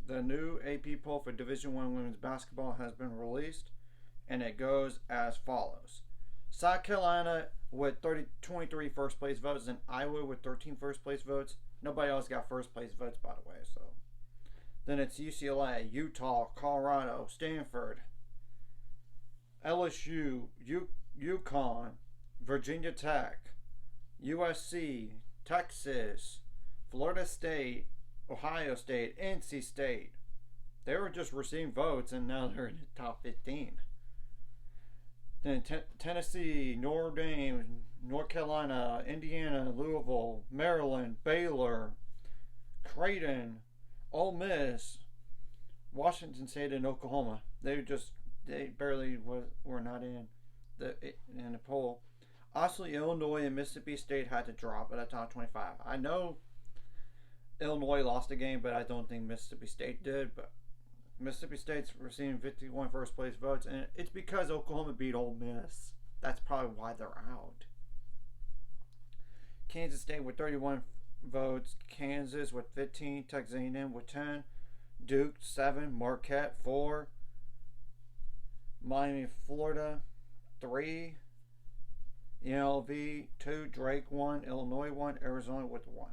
The new AP poll for Division I women's basketball has been released, and it goes as follows. South Carolina with 23 first place votes, and Iowa with 13 first place votes. Nobody else got first place votes, by the way. So then it's UCLA, Utah, Colorado, Stanford, LSU, UConn, Virginia Tech, USC, Texas, Florida State, Ohio State, NC State. They were just receiving votes, and now they're in the top 15. Then Tennessee, Notre Dame, North Carolina, Indiana, Louisville, Maryland, Baylor, Creighton, Ole Miss, Washington State, and Oklahoma. They barely were not in the poll. Obviously, Illinois and Mississippi State had to drop at the top 25. I know Illinois lost the game, but I don't think Mississippi State did. But Mississippi State's receiving 51 first place votes, and it's because Oklahoma beat Ole Miss. That's probably why they're out. Kansas State with 31 votes, Kansas with 15, Texas A&M with 10, Duke 7, Marquette 4, Miami, Florida 3, UNLV 2, Drake 1, Illinois 1, Arizona with 1.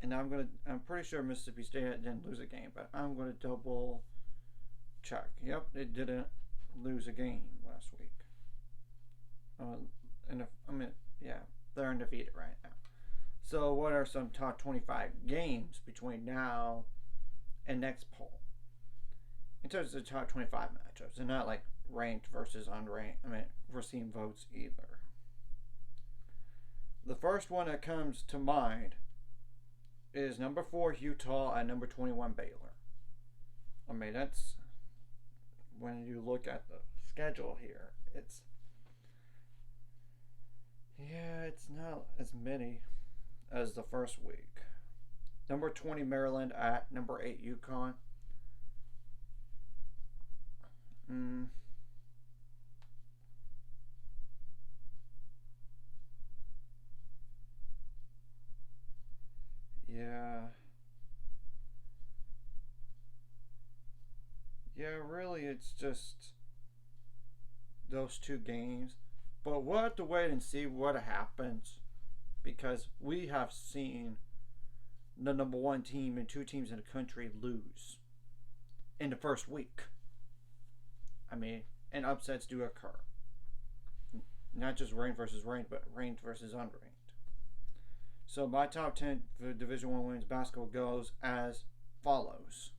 And I'm pretty sure Mississippi State didn't lose a game, but I'm gonna double check. Yep, they didn't lose a game last week. They're undefeated right now. So what are some top 25 games between now and next poll? In terms of the top 25 matchups, and not like ranked versus unranked. Receiving votes either. The first one that comes to mind is number 4 Utah and number 21 Baylor. That's when you look at the schedule here. It's not as many as the first week. Number 20 Maryland at number 8 UConn. Really, it's just those two games. But we'll have to wait and see what happens, because we have seen the number 1 team and 2 teams in the country lose in the first week. And upsets do occur. Not just ranked versus ranked, but ranked versus unranked. So my top 10 for Division I women's basketball goes as follows.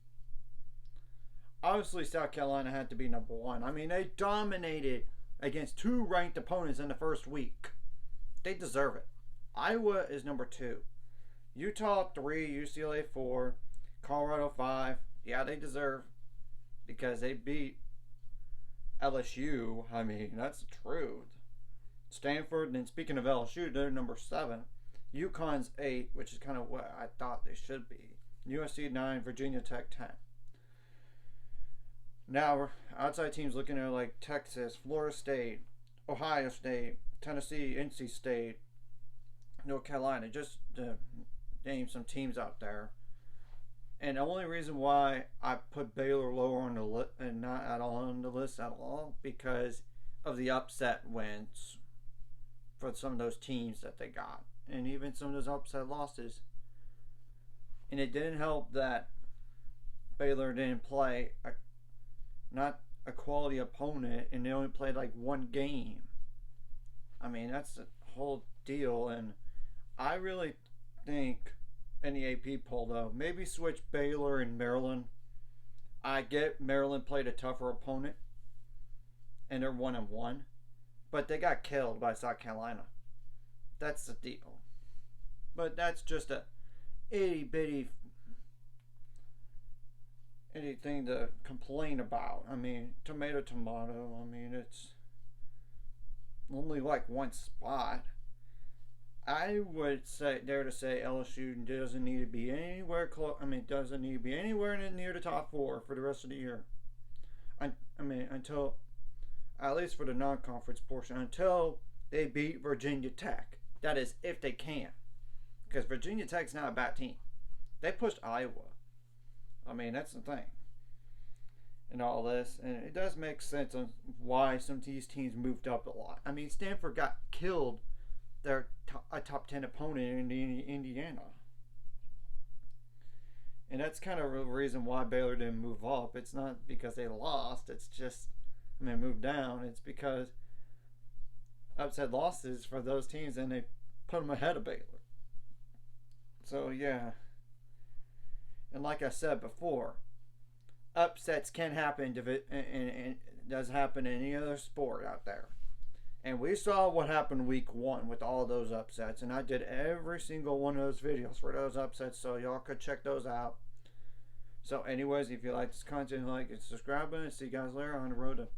Obviously, South Carolina had to be number 1. They dominated against 2 ranked opponents in the first week. They deserve it. Iowa is number 2. Utah 3, UCLA 4, Colorado 5. Yeah, they deserve, because they beat LSU. That's the truth. Stanford, and speaking of LSU, they're number 7. UConn's 8, which is kind of what I thought they should be. USC 9, Virginia Tech 10. Now, outside teams looking at like Texas, Florida State, Ohio State, Tennessee, NC State, North Carolina, just to name some teams out there. And the only reason why I put Baylor lower on the list and not at all on the list at all, because of the upset wins for some of those teams that they got, and even some of those upset losses. And it didn't help that Baylor didn't play not a quality opponent, and they only played like 1 game. That's the whole deal. And I really think in the AP poll, though, maybe switch Baylor and Maryland. I get Maryland played a tougher opponent, and they're 1-1, but they got killed by South Carolina. That's the deal. But that's just a itty bitty anything to complain about. Tomato. It's only like 1 spot. I would dare to say LSU doesn't need to be anywhere close. Doesn't need to be anywhere near the top 4 for the rest of the year. Until, at least for the non-conference portion, until they beat Virginia Tech. That is, if they can. Because Virginia Tech's not a bad team. They pushed Iowa. I mean, that's the thing. And all this. And it does make sense on why some of these teams moved up a lot. I mean, Stanford got killed a top 10 opponent in Indiana. And that's kind of the reason why Baylor didn't move up. It's not because they lost. It's just, moved down. It's because upset losses for those teams and they put them ahead of Baylor. So, yeah. And like I said before, upsets can happen and does happen in any other sport out there. And we saw what happened week 1 with all those upsets. And I did every single one of those videos for those upsets, so y'all could check those out. So anyways, if you like this content, like and subscribe button. See you guys later on the road to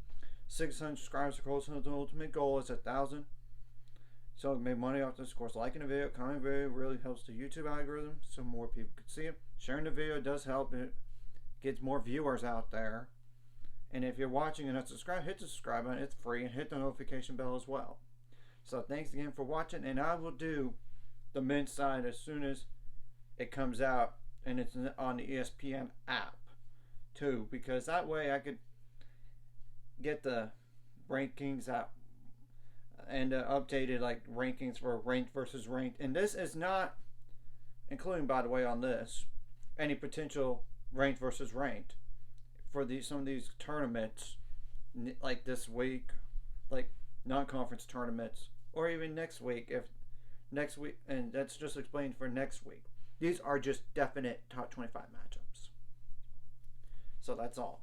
600 subscribers. Of course, the ultimate goal is 1,000. So make money off this. Of course, liking the video, commenting the video really helps the YouTube algorithm so more people can see it. Sharing the video does help. It gets more viewers out there. And if you're watching and not subscribed, hit the subscribe button. It's free. And hit the notification bell as well. So thanks again for watching. And I will do the men's side as soon as it comes out. And it's on the ESPN app too. Because that way I could get the rankings out. And updated rankings for ranked versus ranked. And this is not including, by the way, on this, any potential ranked versus ranked. For some of these tournaments, like this week, like non-conference tournaments, or even next week, and that's just explained for next week. These are just definite top 25 matchups. So that's all.